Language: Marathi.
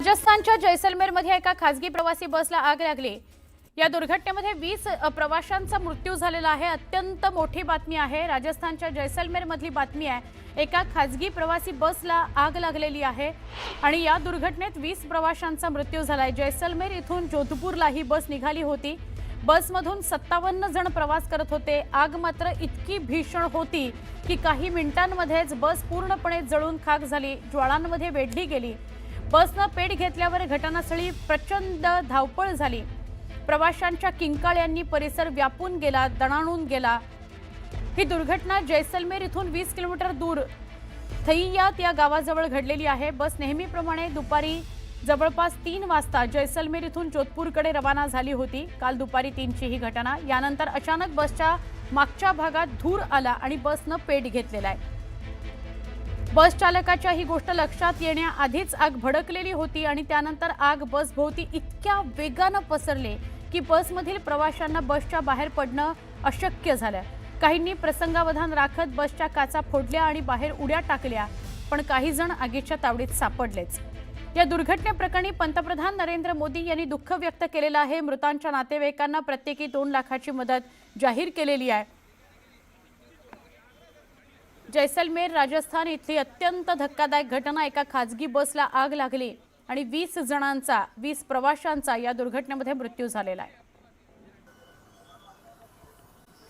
राजस्थानच्या जैसलमेरमध्ये एका खासगी प्रवासी बसला आग लागली। या दुर्घटनेमध्ये 20 प्रवाशांचा मृत्यू झालेला आहे। अत्यंत मोठी बातमी आहे। राजस्थानच्या जैसलमेरमधली बातमी आहे। एका खासगी प्रवासी बसला आग लागलेली आहे आणि या दुर्घटनेत 20 प्रवाशांचा मृत्यू झालाय। जैसलमेर इथून जोधपूरला ही बस निघाली होती। बसमधून 57 जण प्रवास करत होते। आग मात्र इतकी भीषण होती की काही मिनिटांमध्येच बस पूर्णपणे जळून खाक झाली, ज्वाळांमध्ये वेढली गेली। बसनं पेट घेतल्यावर घटनास्थळी प्रचंड धावपळ झाली। प्रवाशांच्या किंकाळ्यांनी परिसर व्यापून गेला, दणाणून गेला। ही दुर्घटना जैसलमेर इथून 20 किलोमीटर दूर थैयात या गावाजवळ घडलेली आहे। बस नेहमीप्रमाणे दुपारी जवळपास 3 वाजता जैसलमेर इथून जोधपूरकडे रवाना झाली होती। काल दुपारी 3ची ही घटना। यानंतर अचानक बसच्या मागच्या भागात धूर आला आणि बसनं पेट घेतलेला आहे। बस चालकाच्या ही गोष्ट लक्षात येण्याआधीच आग भडकलेली होती आणि त्यानंतर आग बसभोवती इतक्या वेगाने पसरली की बसमधील प्रवाशांना बसच्या बाहेर पडणं अशक्य झालं। काहींनी प्रसंगावधान राखत बसच्या काचा फोडल्या आणि बाहेर उड्या टाकल्या, पण काही जण आगीच्या तावडीत सापडलेच। या दुर्घटनेप्रकरणी पंतप्रधान नरेंद्र मोदी यांनी दुःख व्यक्त केलेलं आहे। मृतांच्या नातेवाईकांना प्रत्येकी 2 लाखाची मदत जाहीर केलेली आहे। जैसलमेर राजस्थान इथली अत्यंत धक्कादायक घटना। एका खासगी बसला आग लागली आणि 20 प्रवाशांचा या दुर्घटनेमध्ये मृत्यू झालेला आहे।